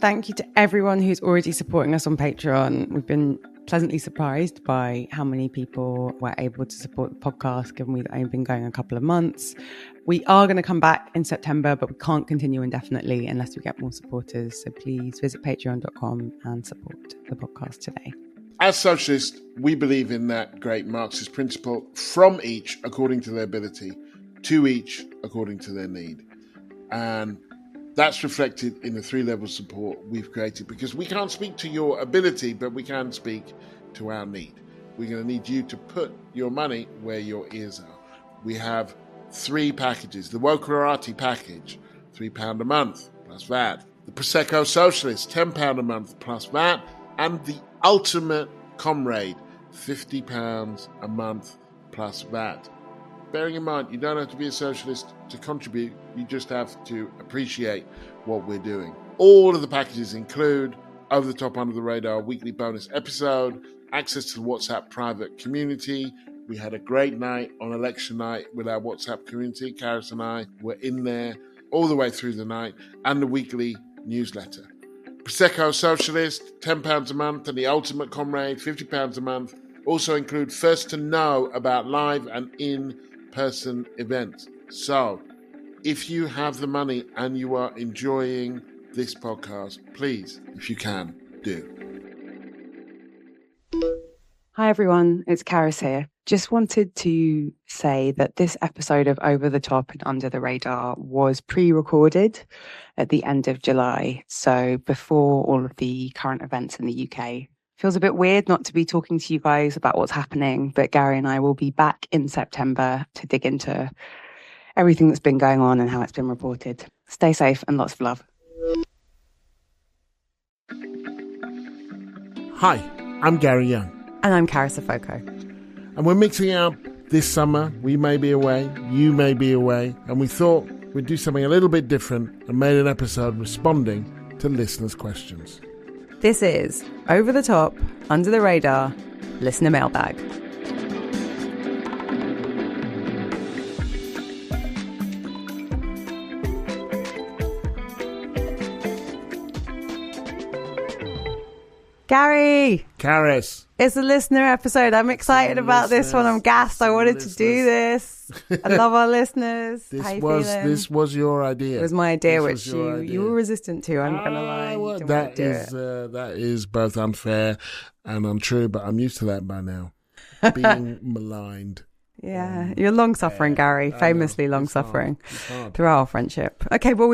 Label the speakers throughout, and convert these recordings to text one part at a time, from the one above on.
Speaker 1: Thank you to everyone who's already supporting us on Patreon. We've been pleasantly surprised by how many people were able to support the podcast, given we've only been going a couple of months. We are going to come back in September, but we can't continue indefinitely unless we get more supporters. So please visit patreon.com and support the podcast today.
Speaker 2: As socialists, we believe in that great Marxist principle, from each according to their ability, to each according to their need. And that's reflected in the 3 levels of support we've created, because we can't speak to your ability, but we can speak to our need. We're going to need you to put your money where your ears are. We have 3 packages. The Wokerati package, £3 a month plus VAT. The Prosecco Socialist, £10 a month plus VAT. And the Ultimate Comrade, £50 a month plus VAT. Bearing in mind, you don't have to be a socialist to contribute. You just have to appreciate what we're doing. All of the packages include over the top, under the radar weekly bonus episode, access to the WhatsApp private community. We had a great night on election night with our WhatsApp community. Carys and I were in there all the way through the night, and the weekly newsletter. Prosecco Socialist, £10 a month, and the Ultimate Comrade, £50 a month, also include first to know about live and in-person events. So, if you have the money and you are enjoying this podcast, please, if you can, do.
Speaker 1: Hi everyone, it's Carys here. Just wanted to say that this episode of Over the Top and Under the Radar was pre-recorded at the end of July, so before all of the current events in the UK. Feels a bit weird not to be talking to you guys about what's happening, but Gary and I will be back in September to dig into everything that's been going on and how it's been reported. Stay safe and lots of love.
Speaker 2: Hi, I'm Gary Young.
Speaker 1: And I'm Carys Foco.
Speaker 2: And we're mixing up this summer. We may be away, you may be away, and we thought we'd do something a little bit different and made an episode responding to listeners' questions.
Speaker 1: This is Over the Top, Under the Radar, Listener Mailbag. Gary!
Speaker 2: Carys!
Speaker 1: It's a listener episode. I'm excited about this one. I'm gassed. I wanted to do this. I love our listeners.
Speaker 2: This was your idea.
Speaker 1: It was my idea, which you were resistant to. I'm not going to lie.
Speaker 2: That is both unfair and untrue, but I'm used to that by now. Being maligned.
Speaker 1: Yeah, you're long-suffering, Gary. Famously long-suffering throughout our friendship. Okay, well,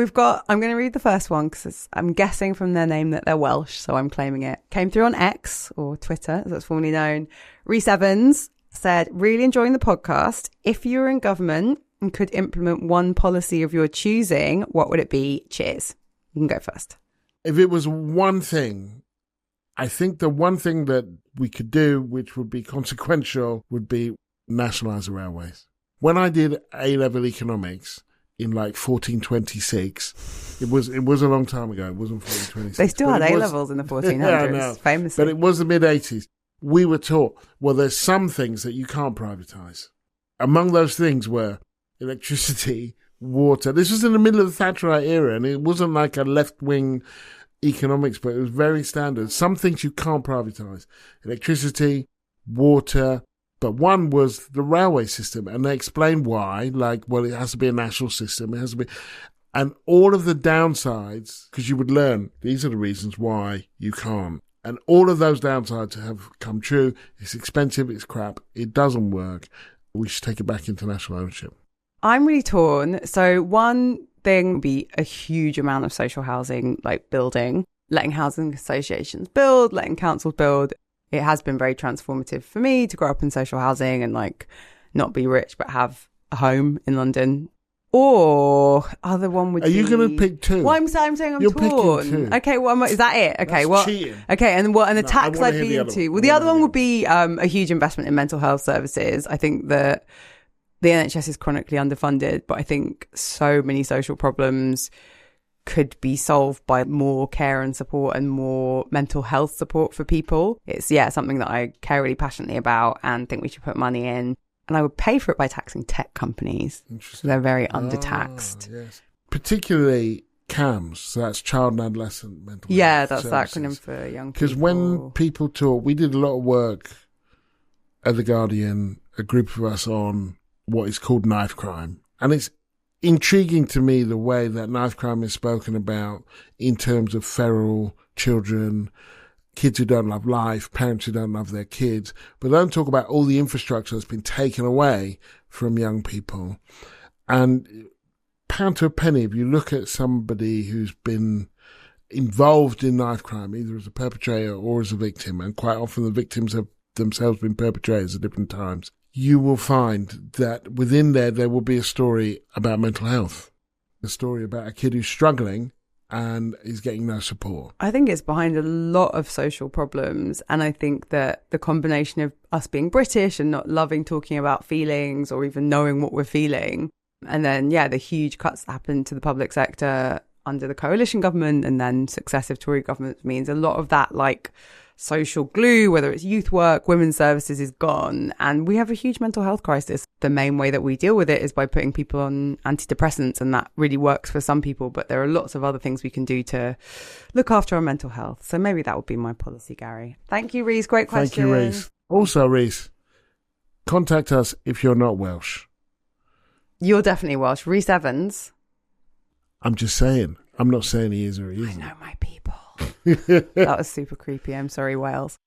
Speaker 1: I'm going to read the first one because I'm guessing from their name that they're Welsh, so I'm claiming it. Came through on X, or Twitter, as it's formerly known. Rhys Evans said, really enjoying the podcast. If you were in government and could implement one policy of your choosing, what would it be? Cheers. You can go first.
Speaker 2: If it was one thing, I think the one thing that we could do, which would be consequential, would be nationalise the railways. When I did A-level economics in like 1426, it was a long time ago. It wasn't 1426.
Speaker 1: They still had A-levels in the 1400s, famously.
Speaker 2: But it was the mid-80s. We were taught, well, there's some things that you can't privatise. Among those things were electricity, water. This was in the middle of the Thatcherite era, and it wasn't like a left-wing economics, but it was very standard. Some things you can't privatise. Electricity, water. But one was the railway system, and they explained why, like, well, it has to be a national system, it has to be, and all of the downsides, because you would learn, these are the reasons why you can't. And all of those downsides have come true. It's expensive, it's crap, it doesn't work. We should take it back into national ownership.
Speaker 1: I'm really torn. So one thing would be a huge amount of social housing, like building, letting housing associations build, letting councils build. It has been very transformative for me to grow up in social housing and like not be rich but have a home in London. Or other one would be...
Speaker 2: Are you going to pick two?
Speaker 1: Well, I'm saying I'm
Speaker 2: You're
Speaker 1: torn.
Speaker 2: Picking two.
Speaker 1: Okay, well, is that it? Okay,
Speaker 2: That's
Speaker 1: what?
Speaker 2: Cheating.
Speaker 1: Okay, and what? And the tax I'd be
Speaker 2: into.
Speaker 1: Well, the other one would be a huge investment in mental health services. I think that the NHS is chronically underfunded, but I think so many social problems could be solved by more care and support and more mental health support for people. It's, something that I care really passionately about and think we should put money in. And I would pay for it by taxing tech companies. They're very undertaxed.
Speaker 2: Yes. Particularly CAMS, so that's Child and Adolescent Mental
Speaker 1: Yeah,
Speaker 2: Health
Speaker 1: that's the
Speaker 2: Services.
Speaker 1: acronym for young people.
Speaker 2: Because when people talk, we did a lot of work at The Guardian, a group of us, on what is called knife crime. And it's intriguing to me the way that knife crime is spoken about in terms of feral children, kids who don't love life, parents who don't love their kids, but don't talk about all the infrastructure that's been taken away from young people. And pound to a penny, if you look at somebody who's been involved in knife crime, either as a perpetrator or as a victim, and quite often the victims have themselves been perpetrators at different times, you will find that within there will be a story about mental health, a story about a kid who's struggling and is getting no support.
Speaker 1: I think it's behind a lot of social problems. And I think that the combination of us being British and not loving talking about feelings or even knowing what we're feeling, and then, the huge cuts that happened to the public sector under the coalition government and then successive Tory governments means a lot of that, like, social glue, whether it's youth work, women's services, is gone. And we have a huge mental health crisis. The main way that we deal with it is by putting people on antidepressants, and that really works for some people. But there are lots of other things we can do to look after our mental health. So maybe that would be my policy, Gary. Thank you, Reese. Great question.
Speaker 2: Thank you, Reese. Also, Reese, contact us if you're not Welsh.
Speaker 1: You're definitely Welsh. Reese Evans.
Speaker 2: I'm just saying. I'm not saying he is or he isn't.
Speaker 1: I know my people. That was super creepy. I'm sorry, Wales.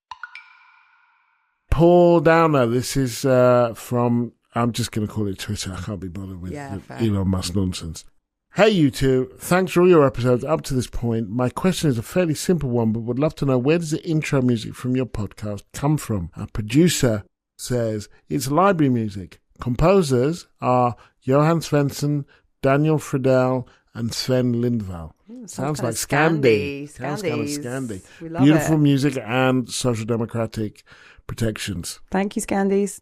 Speaker 2: Paul Downer. This is from, I'm just going to call it Twitter. I can't be bothered with Elon Musk nonsense. Hey, you two. Thanks for all your episodes up to this point. My question is a fairly simple one, but would love to know, where does the intro music from your podcast come from? Our producer says it's library music. Composers are Johan Svensson, Daniel Friedel, and Sven Lindvall. Sounds like Scandi. Sounds kind of Scandi. Beautiful music and social democratic protections.
Speaker 1: Thank you, Scandis.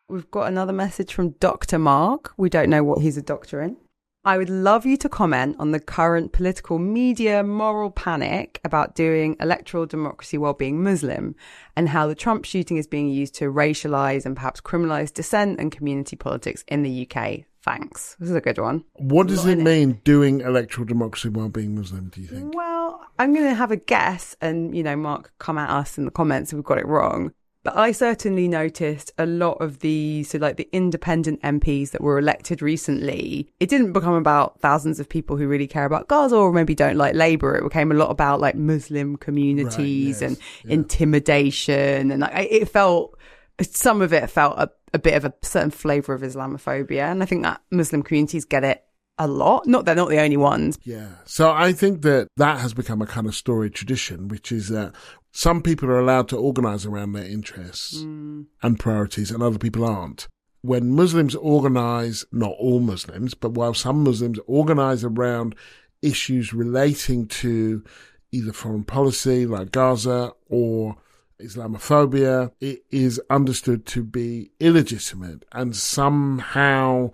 Speaker 1: We've got another message from Dr. Mark. We don't know what he's a doctor in. I would love you to comment on the current political media moral panic about doing electoral democracy while being Muslim, and how the Trump shooting is being used to racialise and perhaps criminalise dissent and community politics in the UK. Thanks. This is a good one.
Speaker 2: What does it mean, doing electoral democracy while being Muslim, do you think?
Speaker 1: Well, I'm going to have a guess, and, Mark, come at us in the comments if we've got it wrong. But I certainly noticed a lot of the independent MPs that were elected recently, it didn't become about thousands of people who really care about Gaza or maybe don't like Labour. It became a lot about like Muslim communities and intimidation. And it felt, some of it felt a bit of a certain flavour of Islamophobia. And I think that Muslim communities get it a lot. They're not the only ones.
Speaker 2: Yeah. So I think that has become a kind of storied tradition, which is that some people are allowed to organise around their interests and priorities, and other people aren't. When Muslims organise, not all Muslims, but while some Muslims organise around issues relating to either foreign policy like Gaza or Islamophobia, it is understood to be illegitimate and somehow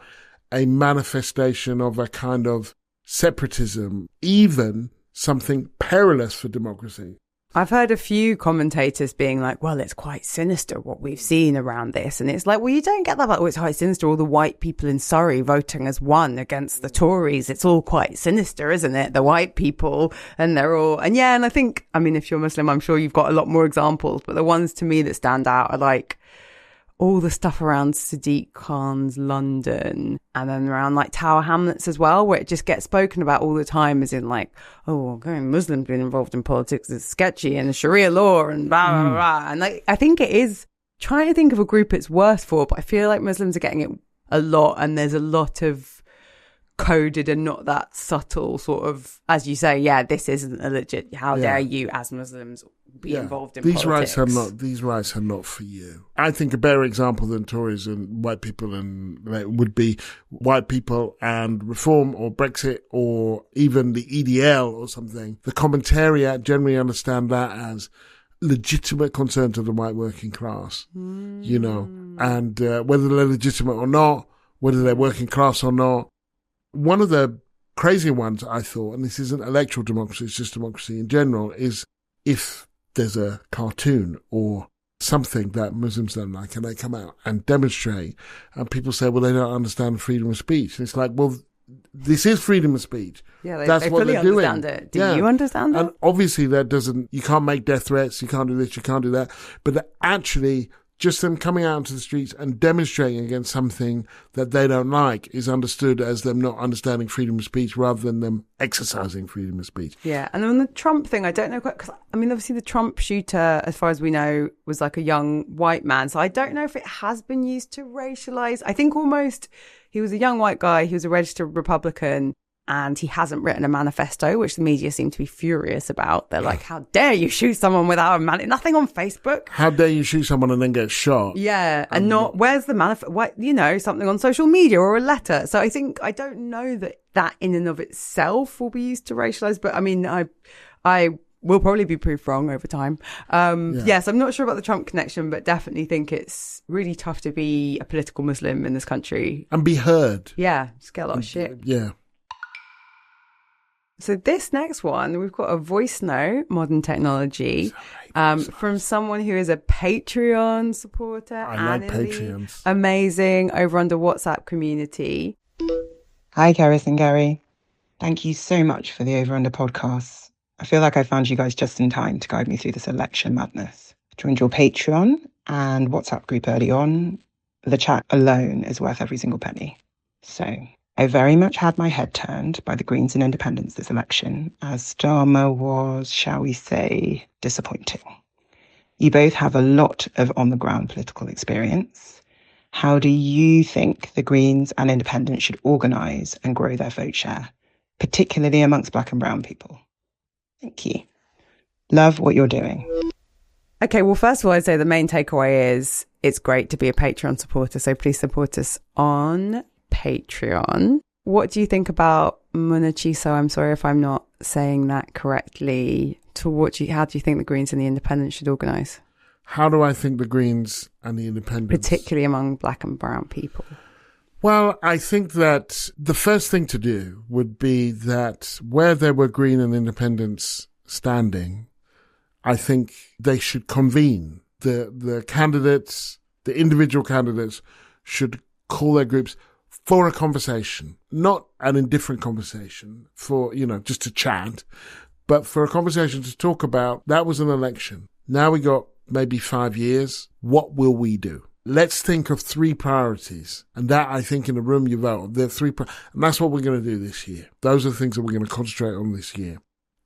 Speaker 2: a manifestation of a kind of separatism, even something perilous for democracy.
Speaker 1: I've heard a few commentators being like, well, it's quite sinister what we've seen around this. And it's like, well, you don't get that. Like, oh, it's quite sinister. All the white people in Surrey voting as one against the Tories. It's all quite sinister, isn't it? The white people, and they're all, and I think, if you're Muslim, I'm sure you've got a lot more examples, but the ones to me that stand out are like all the stuff around Sadiq Khan's London, and then around like Tower Hamlets as well, where it just gets spoken about all the time as in like, oh, going Muslims being involved in politics is sketchy and Sharia law and blah, blah, blah. And I think it is, trying to think of a group it's worse for, but I feel like Muslims are getting it a lot, and there's a lot of coded and not that subtle sort of, as you say, this isn't a legit, how dare you as Muslims be involved in politics.
Speaker 2: These rights are not for you. I think a better example than Tories and white people would be white people and Reform or Brexit or even the EDL or something. The commentariat generally understand that as legitimate concern to the white working class, and whether they're legitimate or not, whether they're working class or not. One of the crazy ones I thought, and this isn't electoral democracy, it's just democracy in general, is if there's a cartoon or something that Muslims don't like and they come out and demonstrate and people say, well, they don't understand freedom of speech. And it's like, well, this is freedom of speech.
Speaker 1: Yeah,
Speaker 2: That's
Speaker 1: they
Speaker 2: what
Speaker 1: fully
Speaker 2: they're doing.
Speaker 1: understand it. Do you understand it?
Speaker 2: And obviously you can't make death threats, you can't do this, you can't do that. But that actually, just them coming out into the streets and demonstrating against something that they don't like is understood as them not understanding freedom of speech rather than them exercising freedom of speech.
Speaker 1: Yeah. And on the Trump thing, I don't know, because I mean, obviously the Trump shooter, as far as we know, was like a young white man. So I don't know if it has been used to racialize. I think almost he was a young white guy. He was a registered Republican. And he hasn't written a manifesto, which the media seem to be furious about. They're like, how dare you shoot someone without a nothing on Facebook.
Speaker 2: How dare you shoot someone and then get shot?
Speaker 1: Yeah. And not, where's the manifesto? Something on social media or a letter. So I don't know that in and of itself will be used to racialize. But I mean, I will probably be proved wrong over time. Yes, I'm not sure about the Trump connection, but definitely think it's really tough to be a political Muslim in this country.
Speaker 2: And be heard.
Speaker 1: Yeah. Just get a lot of shit.
Speaker 2: Yeah.
Speaker 1: So this next one, we've got a voice note, modern technology, from someone who is a Patreon supporter.
Speaker 2: I like Patreons.
Speaker 1: Amazing, over on the WhatsApp community.
Speaker 3: Hi, Gary and Carys. Thank you so much for the Over Under podcast. I feel like I found you guys just in time to guide me through this election madness. I joined your Patreon and WhatsApp group early on. The chat alone is worth every single penny. So I very much had my head turned by the Greens and Independents this election, as Starmer was, shall we say, disappointing. You both have a lot of on-the-ground political experience. How do you think the Greens and Independents should organise and grow their vote share, particularly amongst Black and brown people? Thank you. Love what you're doing.
Speaker 1: Okay, well, first of all, I'd say the main takeaway is it's great to be a Patreon supporter, so please support us on Patreon. What do you think about Munachiso? I'm sorry if I'm not saying that correctly. How do you think the Greens and the Independents should organise?
Speaker 2: How do I think the Greens and the Independents?
Speaker 1: Particularly among Black and brown people.
Speaker 2: Well, I think that the first thing to do would be that where there were Green and Independents standing, I think they should convene. The candidates, the individual candidates should call their groups for a conversation, not an indifferent conversation for, just to chat, but for a conversation to talk about, that was an election. Now we got maybe 5 years. What will we do? Let's think of 3 priorities. And that, I think, in the room you vote, there are 3 and that's what we're going to do this year. Those are the things that we're going to concentrate on this year.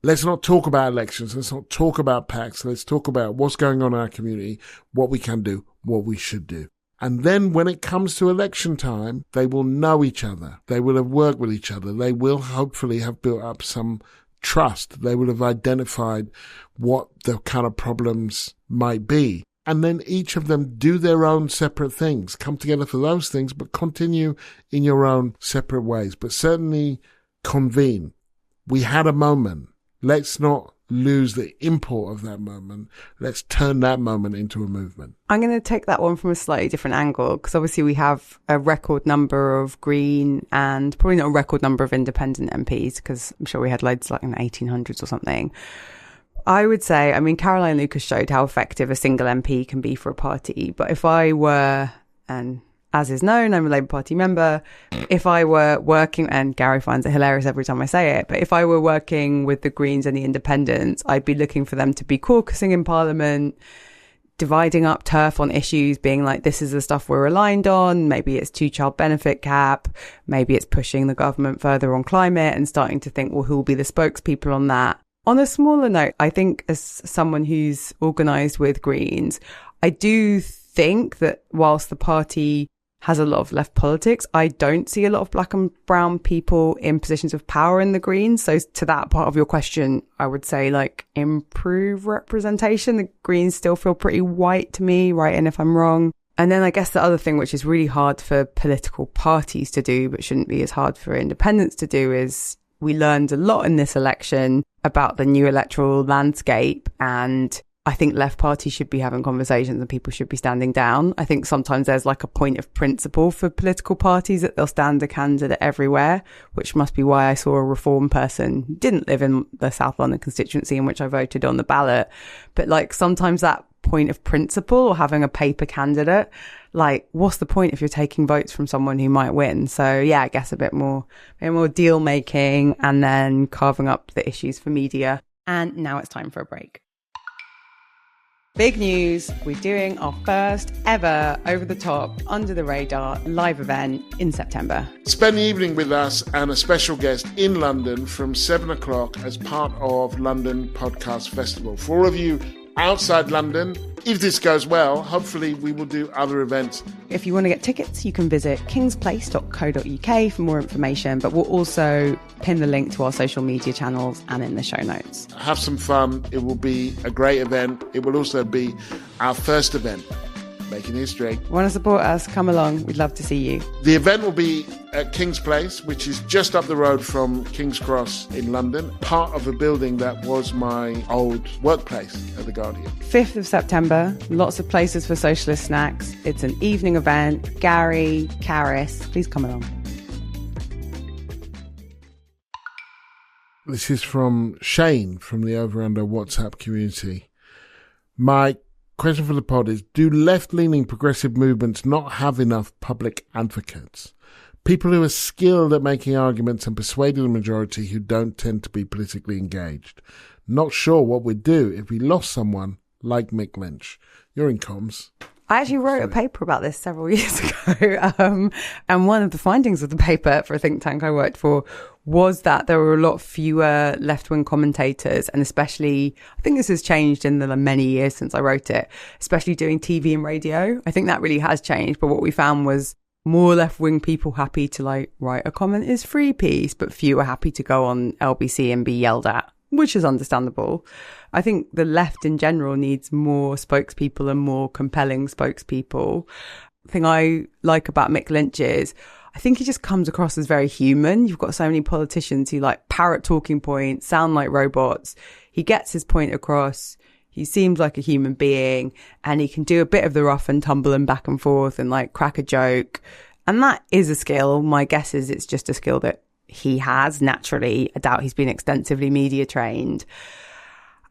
Speaker 2: Let's not talk about elections. Let's not talk about PACs. Let's talk about what's going on in our community, what we can do, what we should do. And then when it comes to election time, they will know each other. They will have worked with each other. They will hopefully have built up some trust. They will have identified what the kind of problems might be. And then each of them do their own separate things, come together for those things, but continue in your own separate ways. But certainly convene. We had a moment. Let's not lose the import of that moment. Let's turn that moment into a movement.
Speaker 1: I'm going to take that one from a slightly different angle, because obviously we have a record number of Green and probably not a record number of independent MPs, because I'm sure we had loads like in the 1800s or something. I would say, Caroline Lucas showed how effective a single MP can be for a party. But if I were, and as is known, I'm a Labour Party member, if I were working, and Gary finds it hilarious every time I say it, but if I were working with the Greens and the Independents, I'd be looking for them to be caucusing in Parliament, dividing up turf on issues, being like, this is the stuff we're aligned on. Maybe it's 2-child benefit cap. Maybe it's pushing the government further on climate and starting to think, well, who will be the spokespeople on that? On a smaller note, I think as someone who's organised with Greens, I do think that whilst the party has a lot of left politics, I don't see a lot of Black and brown people in positions of power in the Greens. So to that part of your question, I would say improve representation. The Greens still feel pretty white to me, right? And if I'm wrong. And then I guess the other thing, which is really hard for political parties to do, but shouldn't be as hard for independents to do, is we learned a lot in this election about the new electoral landscape, and I think left parties should be having conversations and people should be standing down. I think sometimes there's a point of principle for political parties that they'll stand a candidate everywhere, which must be why I saw a Reform person who didn't live in the South London constituency in which I voted on the ballot. But sometimes that point of principle or having a paper candidate. Like, what's the point if you're taking votes from someone who might win? So yeah, I guess a bit more deal making and then carving up the issues for media. And now it's time for a break. Big news, we're doing our first ever over the top, under the radar live event in September.
Speaker 2: Spend the evening with us and a special guest in London from 7 o'clock as part of London Podcast Festival. For all of you outside London, if this goes well, hopefully we will do other events.
Speaker 1: If you want to get tickets, you can visit kingsplace.co.uk for more information, but we'll also pin the link to our social media channels and in the show notes.
Speaker 2: Have some fun. It will be a great event. It will also be our first event, making history.
Speaker 1: Want to support us? Come along. We'd love to see you.
Speaker 2: The event will be at King's Place, which is just up the road from King's Cross in London, part of a building that was my old workplace at The Guardian.
Speaker 1: 5th of September, lots of places for socialist snacks. It's an evening event. Gary, Carys, please come along.
Speaker 2: This is from Shane from the Over Under WhatsApp community. My question for the pod is, do left-leaning progressive movements not have enough public advocates? People who are skilled at making arguments and persuading the majority who don't tend to be politically engaged. Not sure what we'd do if we lost someone like Mick Lynch. You're in comms.
Speaker 1: I actually wrote a paper about this several years ago. And one of the findings of the paper for a think tank I worked for was that there were a lot fewer left-wing commentators, and especially, I think this has changed in the many years since I wrote it, especially doing TV and radio. I think that really has changed. But what we found was more left-wing people happy to like write a comment is free piece, but fewer happy to go on LBC and be yelled at, which is understandable. I think the left in general needs more spokespeople and more compelling spokespeople. The thing I like about Mick Lynch is I think he just comes across as very human. You've got so many politicians who like parrot talking points, sound like robots. He gets his point across. He seems like a human being, and he can do a bit of the rough and tumble and back and forth and like crack a joke. And that is a skill. My guess is it's just a skill that he has naturally. I doubt he's been extensively media trained.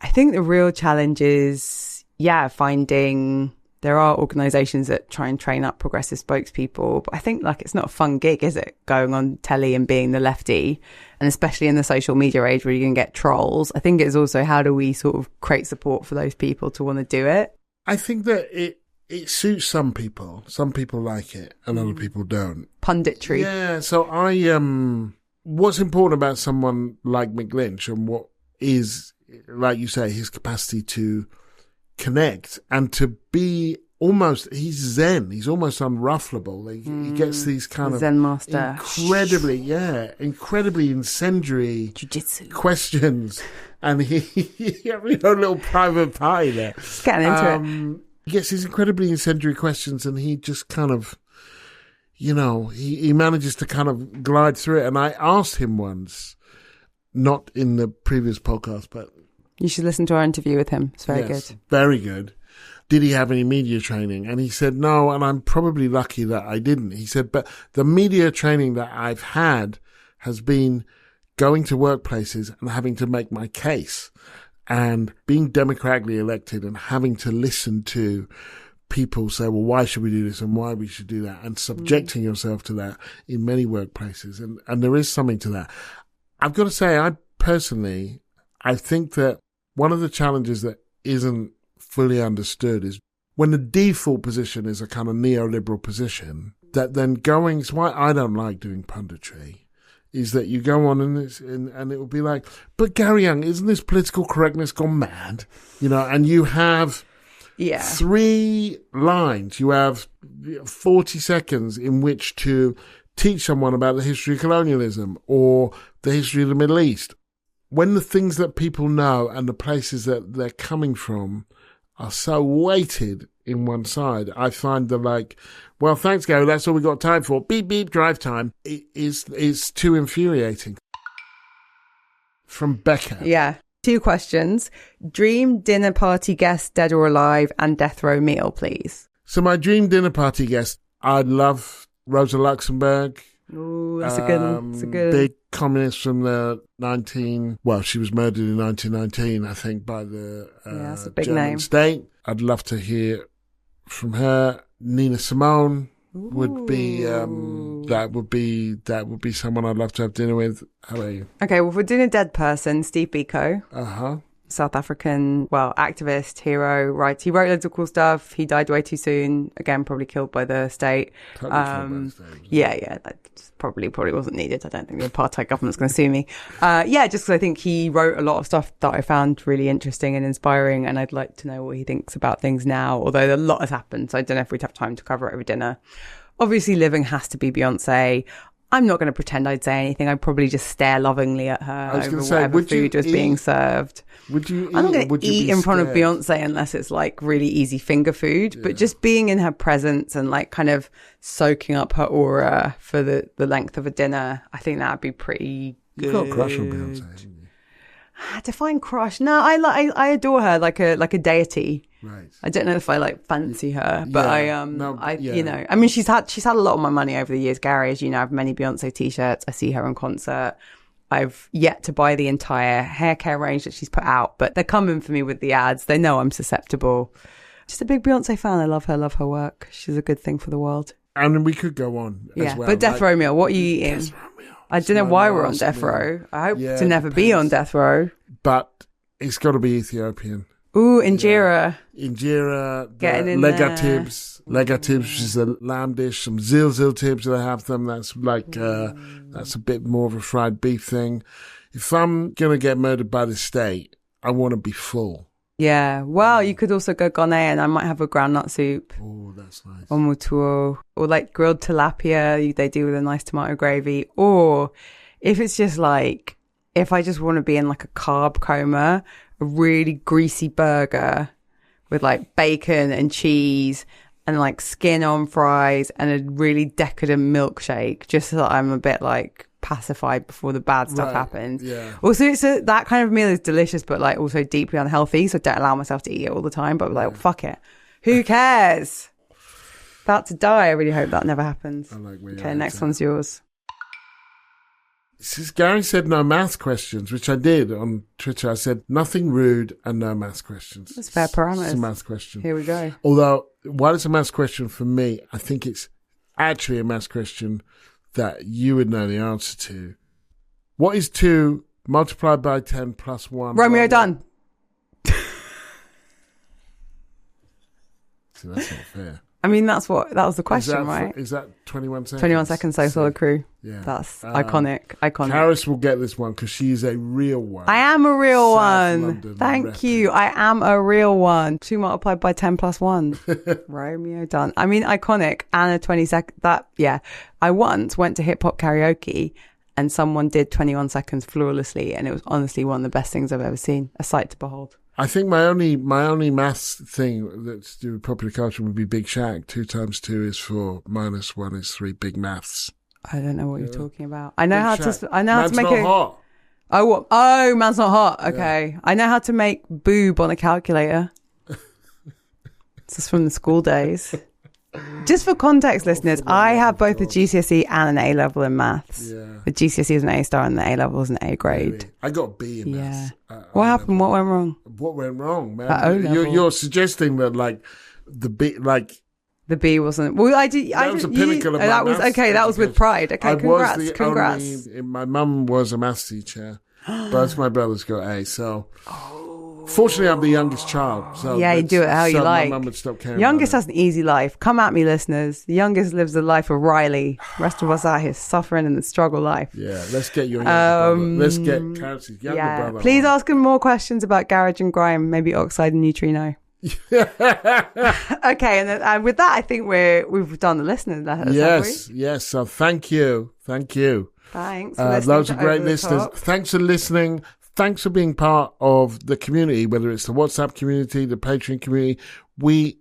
Speaker 1: I think the real challenge is, finding, there are organisations that try and train up progressive spokespeople, but I think like it's not a fun gig, is it? Going on telly and being the lefty, and especially in the social media age where you can get trolls. I think it's also how do we sort of create support for those people to want to do it?
Speaker 2: I think that it suits some people. Some people like it and other people don't.
Speaker 1: Punditry.
Speaker 2: Yeah, so what's important about someone like Mick Lynch and what is, like you say, his capacity to connect and to be almost, he's zen, he's almost unruffleable. He gets these kind of
Speaker 1: Zen master.
Speaker 2: incredibly incendiary
Speaker 1: Jiu-jitsu
Speaker 2: questions. And he a little private pie there.
Speaker 1: Getting into it.
Speaker 2: He gets these incredibly incendiary questions and he just kind of, he manages to kind of glide through it. And I asked him once, not in the previous podcast, but
Speaker 1: you should listen to our interview with him. It's very good.
Speaker 2: Very good. Did he have any media training? And he said, no, and I'm probably lucky that I didn't. He said, but the media training that I've had has been going to workplaces and having to make my case and being democratically elected and having to listen to people say, well, why should we do this and why we should do that, and subjecting yourself to that in many workplaces. And there is something to that. I've got to say, I think that one of the challenges that isn't fully understood is when the default position is a kind of neoliberal position, that then it's why I don't like doing punditry, is that you go on and it will be like, but Gary Young, isn't this political correctness gone mad? And you have 3 lines, you have 40 seconds in which to teach someone about the history of colonialism or the history of the Middle East. When the things that people know and the places that they're coming from are so weighted in one side, I find that like, well, thanks, Gary, that's all we got time for. Beep, beep, drive time. It's too infuriating. From Becca.
Speaker 1: Yeah. 2 questions. Dream dinner party guest, dead or alive, and death row meal, please.
Speaker 2: So my dream dinner party guest, I'd love Rosa Luxemburg.
Speaker 1: Ooh, that's a good one. That's a good
Speaker 2: big communist from the she was murdered in 1919, I think, by the
Speaker 1: that's a big
Speaker 2: German
Speaker 1: name.
Speaker 2: state. I'd love to hear from her. Nina Simone would be that would be someone I'd love to have dinner with. How about you?
Speaker 1: Okay, well, if we're doing a dead person, Steve Biko. South African, activist, hero, right? He wrote loads of cool stuff. He died way too soon. Again, probably killed by the state.
Speaker 2: Totally killed by the state.
Speaker 1: Yeah, that probably wasn't needed. I don't think the apartheid government's going to sue me. Just because I think he wrote a lot of stuff that I found really interesting and inspiring, and I'd like to know what he thinks about things now, although a lot has happened, so I don't know if we'd have time to cover it over dinner. Obviously, living has to be Beyonce. I'm not going to pretend I'd say anything. I'd probably just stare lovingly at her over whatever food was being served.
Speaker 2: Would you eat?
Speaker 1: I'm not going to eat in front of Beyonce unless it's like really easy finger food, but just being in her presence and like kind of soaking up her aura for the length of a dinner, I think that would be pretty good.
Speaker 2: You got a crush on Beyonce.
Speaker 1: Define crush. No, I adore her like a deity.
Speaker 2: Right.
Speaker 1: I don't know if I like fancy her, but you know, I mean, she's had a lot of my money over the years. Gary, as you know, I have many Beyonce t-shirts. I see her in concert. I've yet to buy the entire hair care range that she's put out, but they're coming for me with the ads. They know I'm susceptible. Just a big Beyonce fan. I love her work. She's a good thing for the world.
Speaker 2: And we could go on as well.
Speaker 1: But Death Row meal, what are you eating?
Speaker 2: Death Row meal.
Speaker 1: I don't know why we're on Death Row. I hope to never be on Death Row.
Speaker 2: But it's got to be Ethiopian.
Speaker 1: Ooh, injera.
Speaker 2: Injera,
Speaker 1: getting in
Speaker 2: lega tibs, which is a lamb dish, some zilzil tibs that have them. That's like, that's a bit more of a fried beef thing. If I'm going to get murdered by the state, I want to be full.
Speaker 1: Yeah. Well, you could also go Ghanaian. I might have a groundnut soup.
Speaker 2: Oh, that's nice.
Speaker 1: Or mutuo. Or like grilled tilapia they do with a nice tomato gravy. Or if it's just like, if I just want to be in like a carb coma, a really greasy burger with like bacon and cheese and like skin on fries and a really decadent milkshake, just so that I'm a bit like pacified before the bad stuff happens.
Speaker 2: Yeah.
Speaker 1: Also, that kind of meal is delicious, but like also deeply unhealthy. So don't allow myself to eat it all the time. But like, fuck it. Who cares? About to die. I really hope that never happens.
Speaker 2: I like
Speaker 1: okay, next one's yours.
Speaker 2: Gary said no maths questions, which I did on Twitter. I said nothing rude and no maths questions.
Speaker 1: That's fair parameters.
Speaker 2: It's a maths question.
Speaker 1: Here we go.
Speaker 2: Although, while it's a maths question for me, I think it's actually a maths question that you would know the answer to. What is 2 multiplied by 10 plus 1?
Speaker 1: Romeo done.
Speaker 2: See, that's not fair.
Speaker 1: I mean, that was the question, right?
Speaker 2: Is that 21 seconds?
Speaker 1: 21 seconds, so solid crew.
Speaker 2: Yeah.
Speaker 1: That's iconic.
Speaker 2: Carys will get this one because she's a real one.
Speaker 1: I am a real
Speaker 2: South
Speaker 1: one.
Speaker 2: London
Speaker 1: Thank you. I am a real one. 2 multiplied by 10 plus 1. Romeo done. I mean, iconic. And a 20 second. I once went to hip hop karaoke and someone did 21 seconds flawlessly. And it was honestly one of the best things I've ever seen. A sight to behold.
Speaker 2: I think my only maths thing that's to do with popular culture would be Big Shaq. 2 times 2 is 4, minus 1 is 3. Big maths.
Speaker 1: I don't know what you're talking about. I know how to
Speaker 2: Man's
Speaker 1: make
Speaker 2: not hot.
Speaker 1: Oh, what? Oh, man's not hot. Okay. Yeah. I know how to make boob on a calculator. This is from the school days. Just for context, listeners, I have both a GCSE and an A level in maths. Yeah. The GCSE is an A star and the A level is an A grade.
Speaker 2: Really? I got B in maths.
Speaker 1: What happened? What went wrong?
Speaker 2: What went wrong, man? You're suggesting that like the B, like
Speaker 1: the B wasn't. Well, I did.
Speaker 2: That was a pinnacle of my
Speaker 1: that was
Speaker 2: maths
Speaker 1: okay. That was with pride. Okay, congrats.
Speaker 2: My mum was a maths teacher. Both my brothers got A. So. Fortunately, I'm the youngest child. So
Speaker 1: yeah, you do it how you like.
Speaker 2: My mum would stop caring.
Speaker 1: Youngest has an easy life. Come at me, listeners. The youngest lives the life of Riley. The rest of us out here suffering in the struggle life.
Speaker 2: Yeah, let's get your younger brother. Let's get Carys' younger brother.
Speaker 1: Please ask him more questions about Garage and Grime, maybe Oxide and Neutrino. Okay, and with that, I think we've done the listeners letters.
Speaker 2: Yes. So thank you.
Speaker 1: Thanks. For listening
Speaker 2: loads of great listeners. Thanks for listening. Thanks for being part of the community, whether it's the WhatsApp community, the Patreon community. We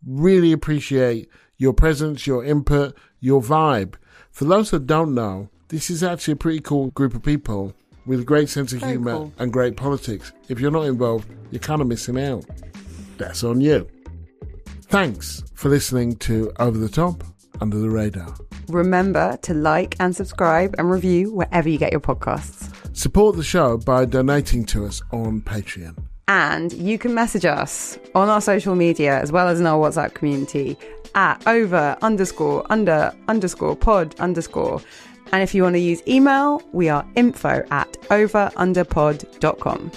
Speaker 2: really appreciate your presence, your input, your vibe. For those that don't know, this is actually a pretty cool group of people with a great sense of humour and great politics. If you're not involved, you're kind of missing out. That's on you. Thanks for listening to Over the Top, Under the Radar.
Speaker 1: Remember to like and subscribe and review wherever you get your podcasts.
Speaker 2: Support the show by donating to us on Patreon.
Speaker 1: And you can message us on our social media as well as in our WhatsApp community at over_under_pod_. And if you want to use email, we are info@overunderpod.com.